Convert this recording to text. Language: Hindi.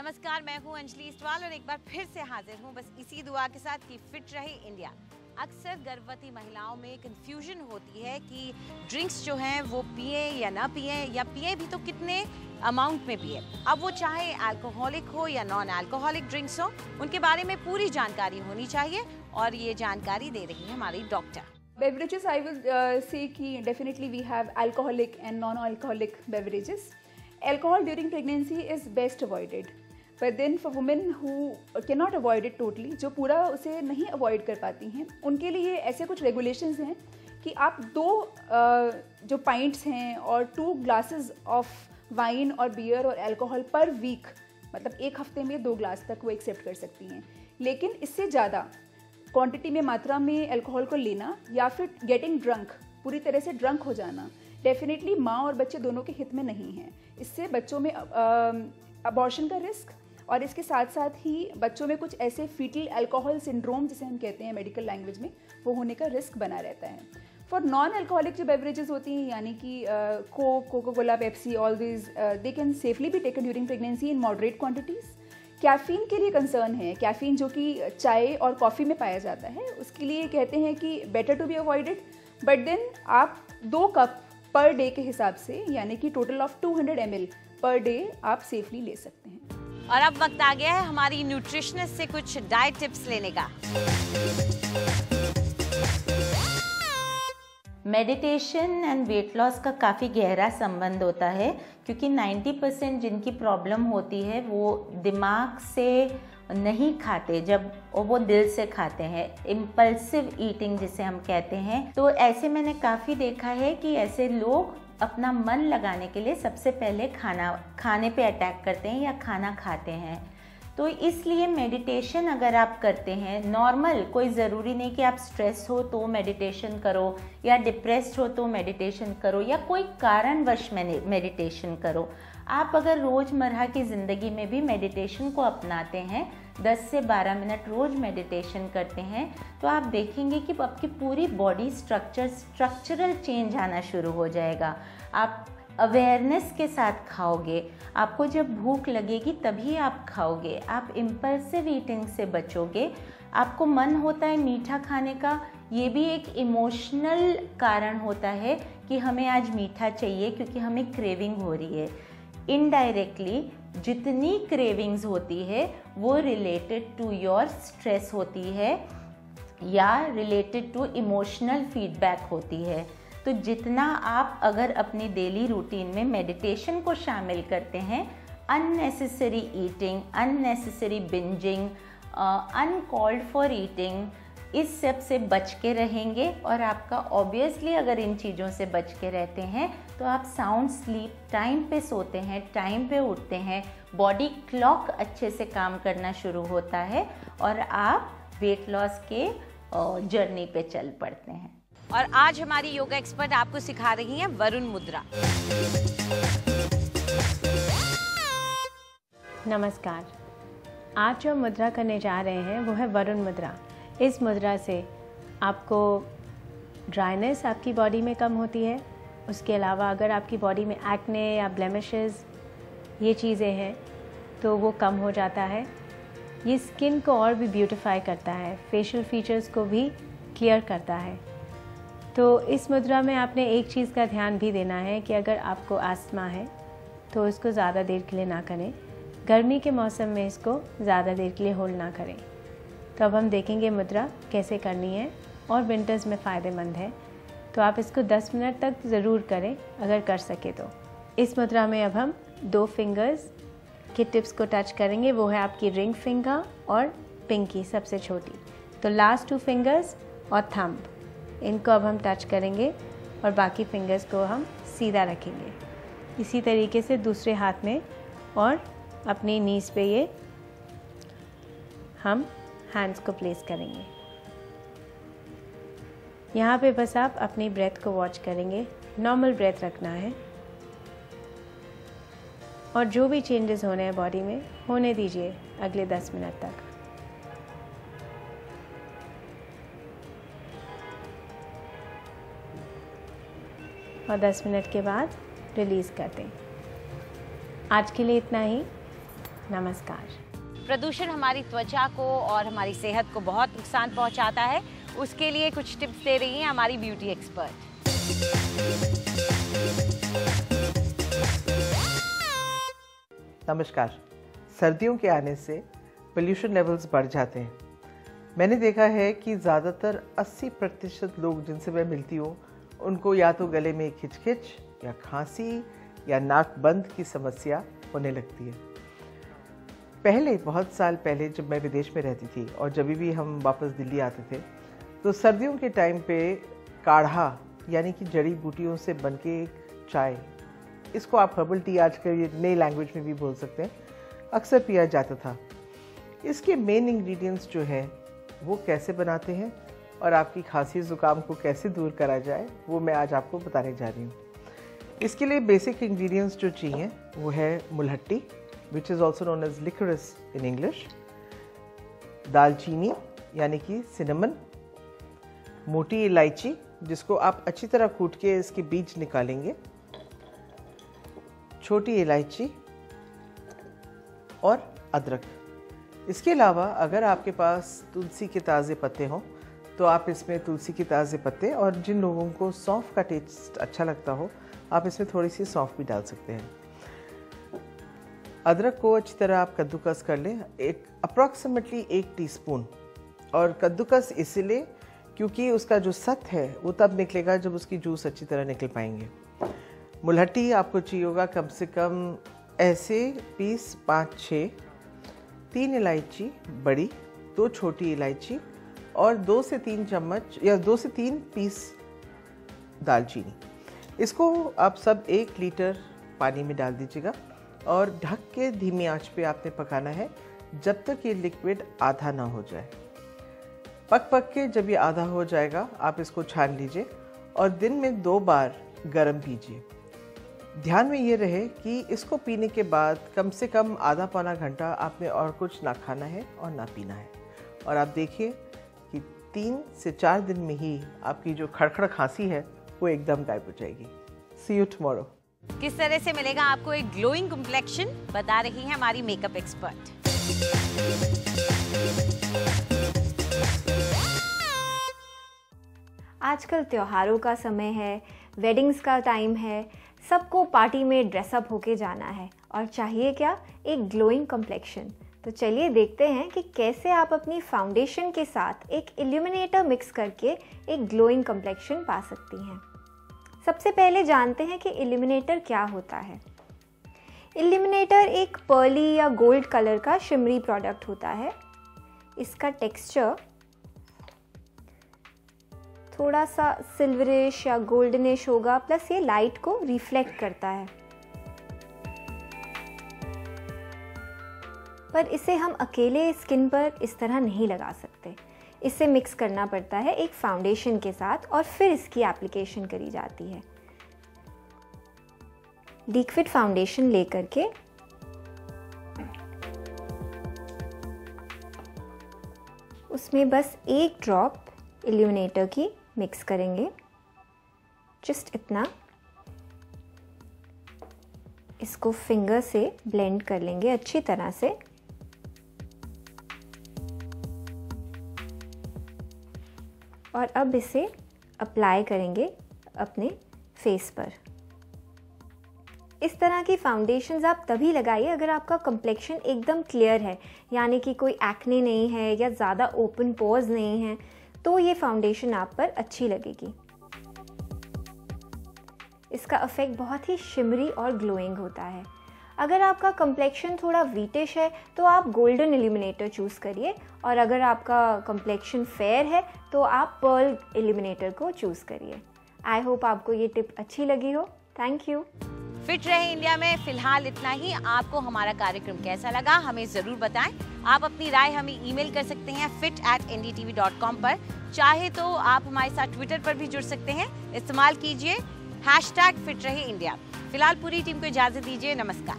नमस्कार, मैं हूं अंजलि इस्टवाल और एक बार फिर से हाजिर हूं बस इसी दुआ के साथ कि फिट रहे इंडिया। अक्सर गर्भवती महिलाओं में कंफ्यूजन होती है कि ड्रिंक्स जो हैं वो पिए या ना पिए, या पिए भी तो कितने अमाउंट में पिए। अब वो चाहे अल्कोहलिक हो या नॉन अल्कोहलिक ड्रिंक्स हो, उनके बारे में पूरी जानकारी होनी चाहिए और ये जानकारी दे रही है हमारी doctor. Beverages, I will say कि definitely we have alcoholic and non-alcoholic beverages. Alcohol during pregnancy is best avoided. But then for women who cannot avoid it totally, जो पूरा उसे नहीं avoid कर पाती हैं, उनके लिए ऐसे कुछ regulations हैं कि आप 2 जो pints हैं और 2 glasses of wine और beer और alcohol per week, मतलब एक हफ्ते में 2 ग्लास तक वो एक्सेप्ट कर सकती हैं। लेकिन इससे ज़्यादा क्वांटिटी में मात्रा में अल्कोहल को लेना या फिर गेटिंग ड्रंक, पूरी तरह से ड्रंक हो जाना, डेफिनेटली माँ और बच्चे दोनों के हित में नहीं है। इससे बच्चों में अबॉर्शन का रिस्क और इसके साथ साथ ही बच्चों में कुछ ऐसे फीटल अल्कोहल सिंड्रोम जिसे हम कहते हैं मेडिकल लैंग्वेज में, वो होने का रिस्क बना रहता है। फॉर नॉन अल्कोहलिक जो बेवरेजेस होती हैं, यानी कि Coke, Coca Cola, Pepsi, all these they can safely be taken during pregnancy in moderate quantities. Caffeine के लिए कंसर्न है, कैफ़ीन जो कि चाय और कॉफ़ी में पाया जाता है, उसके लिए कहते हैं कि better to be avoided. But then आप 2 कप पर डे के हिसाब से, यानी कि total of 200 ml per day आप सेफली ले सकते हैं। और अब वक्त आ गया है हमारी न्यूट्रिशनिस्ट से कुछ डाइट टिप्स लेने का। मेडिटेशन एंड वेट लॉस का काफ़ी गहरा संबंध होता है, क्योंकि 90% जिनकी प्रॉब्लम होती है वो दिमाग से नहीं खाते, जब वो दिल से खाते हैं, इम्पल्सिव ईटिंग जिसे हम कहते हैं। तो ऐसे मैंने काफ़ी देखा है कि ऐसे लोग अपना मन लगाने के लिए सबसे पहले खाने पे अटैक करते हैं या खाना खाते हैं। तो इसलिए मेडिटेशन अगर आप करते हैं, नॉर्मल, कोई ज़रूरी नहीं कि आप स्ट्रेस हो तो मेडिटेशन करो या डिप्रेस्ड हो तो मेडिटेशन करो या कोई कारणवश मेडिटेशन करो। आप अगर रोज़मर्रा की ज़िंदगी में भी मेडिटेशन को अपनाते हैं, 10 से 12 मिनट रोज़ मेडिटेशन करते हैं, तो आप देखेंगे कि आपकी पूरी बॉडी स्ट्रक्चरल चेंज आना शुरू हो जाएगा। आप अवेयरनेस के साथ खाओगे, आपको जब भूख लगेगी तभी आप खाओगे, आप इम्पल्सिव ईटिंग से बचोगे। आपको मन होता है मीठा खाने का, ये भी एक इमोशनल कारण होता है कि हमें आज मीठा चाहिए क्योंकि हमें क्रेविंग हो रही है। इनडायरेक्टली जितनी क्रेविंग्स होती है वो रिलेटेड टू योर स्ट्रेस होती है या रिलेटेड टू इमोशनल फीडबैक होती है। तो जितना आप अगर अपनी डेली रूटीन में मेडिटेशन को शामिल करते हैं, unnecessary eating, unnecessary bingeing, uncalled for eating, इस सब से बच के रहेंगे और आपका ऑब्वियसली अगर इन चीज़ों से बच के रहते हैं तो आप साउंड स्लीप, टाइम पे सोते हैं, टाइम पे उठते हैं, बॉडी क्लॉक अच्छे से काम करना शुरू होता है और आप वेट लॉस के जर्नी पे चल पड़ते हैं। और आज हमारी योगा एक्सपर्ट आपको सिखा रही हैं वरुण मुद्रा। नमस्कार, आज जो मुद्रा करने जा रहे हैं वो है वरुण मुद्रा। इस मुद्रा से आपको ड्राइनेस आपकी बॉडी में कम होती है। उसके अलावा अगर आपकी बॉडी में एक्ने या ब्लेमिशेस, ये चीज़ें हैं, तो वो कम हो जाता है। ये स्किन को और भी ब्यूटिफाई करता है, फेशियल फीचर्स को भी क्लियर करता है। तो इस मुद्रा में आपने एक चीज़ का ध्यान भी देना है कि अगर आपको आस्थमा है तो इसको ज़्यादा देर के लिए ना करें। गर्मी के मौसम में इसको ज़्यादा देर के लिए होल्ड ना करें। तो अब हम देखेंगे मुद्रा कैसे करनी है और विंटर्स में फ़ायदेमंद है। तो आप इसको 10 मिनट तक ज़रूर करें अगर कर सके तो। इस मुद्रा में अब हम 2 फिंगर्स के टिप्स को टच करेंगे, वो है आपकी रिंग फिंगर और पिंकी सबसे छोटी। तो लास्ट 2 फिंगर्स और थंब, इनको अब हम टच करेंगे और बाकी फिंगर्स को हम सीधा रखेंगे। इसी तरीके से दूसरे हाथ में और अपनी नीज़ पे ये हम हैंड्स को प्लेस करेंगे। यहाँ पे बस आप अपनी ब्रेथ को वॉच करेंगे, नॉर्मल ब्रेथ रखना है और जो भी चेंजेस होने हैं बॉडी में होने दीजिए अगले 10 मिनट तक। और 10 मिनट के बाद रिलीज़ कर दें। आज के लिए इतना ही। नमस्कार। प्रदूषण हमारी त्वचा को और हमारी सेहत को बहुत नुकसान पहुंचाता है, उसके लिए कुछ टिप्स दे रही हैं हमारी ब्यूटी एक्सपर्ट। नमस्कार। सर्दियों के आने से पोल्यूशन लेवल्स बढ़ जाते हैं। मैंने देखा है कि ज़्यादातर 80% लोग जिनसे मैं मिलती हूँ उनको या तो गले में खिचखिच या खांसी या नाक बंद की समस्या होने लगती है। पहले बहुत साल पहले जब मैं विदेश में रहती थी और जब भी हम वापस दिल्ली आते थे तो सर्दियों के टाइम पे काढ़ा यानी कि जड़ी बूटियों से बनके एक चाय, इसको आप हर्बल टी आजकल नई लैंग्वेज में भी बोल सकते हैं, अक्सर पिया जाता था। इसके मेन इंग्रेडिएंट्स जो है वो कैसे बनाते हैं और आपकी खांसी ज़ुकाम को कैसे दूर करा जाए वो मैं आज आपको बताने जा रही हूँ। इसके लिए बेसिक इंग्रेडिएंट्स जो चाहिए वो है मुलहट्टी, which is also known as liquorice in English, दालचीनी यानी कि सिनेमन, मोटी इलायची जिसको आप अच्छी तरह कूट के इसके बीज निकालेंगे, छोटी इलायची और अदरक। इसके अलावा अगर आपके पास तुलसी के ताज़े पत्ते हों तो आप इसमें तुलसी के ताज़े पत्ते, और जिन लोगों को सौंफ का टेस्ट अच्छा लगता हो आप इसमें थोड़ी सी सौंफ भी डाल सकते हैं। अदरक को अच्छी तरह आप कद्दूकस कर लें, एक अप्रॉक्सीमेटली 1 टीस्पून। और कद्दूकस इसलिए क्योंकि उसका जो सत्व है वो तब निकलेगा जब उसकी जूस अच्छी तरह निकल पाएंगे। मुलहट्टी आपको चाहिए होगा कम से कम ऐसे पीस 5-6, 3 इलायची बड़ी, 2 छोटी इलायची और 2 से 3 चम्मच या 2 से 3 पीस दालचीनी। इसको आप सब 1 लीटर पानी में डाल दीजिएगा और ढक के धीमी आंच पे आपने पकाना है जब तक ये लिक्विड आधा ना हो जाए। पक के जब ये आधा हो जाएगा आप इसको छान लीजिए और दिन में 2 बार गर्म पीजिए। ध्यान में ये रहे कि इसको पीने के बाद कम से कम आधा पौना घंटा आपने और कुछ ना खाना है और ना पीना है, और आप देखिए कि 3 से 4 दिन में ही आपकी जो खड़खड़ खांसी है वो एकदम गायब हो जाएगी। सी यू टुमारो। किस तरह से मिलेगा आपको एक ग्लोइंग कॉम्प्लेक्शन, बता रही है हमारी मेकअप एक्सपर्ट। आजकल त्योहारों का समय है, वेडिंग्स का टाइम है, सबको पार्टी में ड्रेसअप होके जाना है और चाहिए क्या, एक ग्लोइंग कॉम्प्लेक्शन। तो चलिए देखते हैं कि कैसे आप अपनी फाउंडेशन के साथ एक इल्यूमिनेटर मिक्स करके एक ग्लोइंग कॉम्प्लेक्शन पा सकती हैं। सबसे पहले जानते हैं कि इल्यूमिनेटर क्या होता है। इल्यूमिनेटर एक पर्ली या गोल्ड कलर का शिमरी प्रोडक्ट होता है। इसका टेक्सचर थोड़ा सा सिल्वरिश या गोल्डनिश होगा, प्लस ये लाइट को रिफ्लेक्ट करता है। पर इसे हम अकेले स्किन पर इस तरह नहीं लगा सकते, इसे मिक्स करना पड़ता है एक फाउंडेशन के साथ और फिर इसकी एप्लीकेशन करी जाती है। लिक्विड फाउंडेशन लेकर के उसमें बस 1 ड्रॉप इल्यूमिनेटर की मिक्स करेंगे, जस्ट इतना। इसको फिंगर से ब्लेंड कर लेंगे अच्छी तरह से। और अब इसे अप्लाई करेंगे अपने फेस पर। इस तरह की फाउंडेशंस आप तभी लगाइए अगर आपका कम्प्लेक्शन एकदम क्लियर है, यानी कि कोई एक्ने नहीं है या ज़्यादा ओपन पोर्स नहीं है, तो ये फाउंडेशन आप पर अच्छी लगेगी। इसका इफेक्ट बहुत ही शिमरी और ग्लोइंग होता है। अगर आपका कम्प्लेक्शन थोड़ा वीटिश है तो आप गोल्डन इल्यूमिनेटर चूज़ करिए, और अगर आपका कम्प्लेक्शन फेयर है तो आप पर्ल इल्यूमिनेटर को चूज़ करिए। आई होप आपको ये टिप अच्छी लगी हो। Thank you. फिट रहे इंडिया में फिलहाल इतना ही। आपको हमारा कार्यक्रम कैसा लगा हमें ज़रूर बताएं। आप अपनी राय हमें ईमेल कर सकते हैं fit@ndtv.com पर। चाहे तो आप हमारे साथ ट्विटर पर भी जुड़ सकते हैं। इस्तेमाल कीजिए #फिट रहे इंडिया। फिलहाल पूरी टीम को इजाज़त दीजिए। नमस्कार।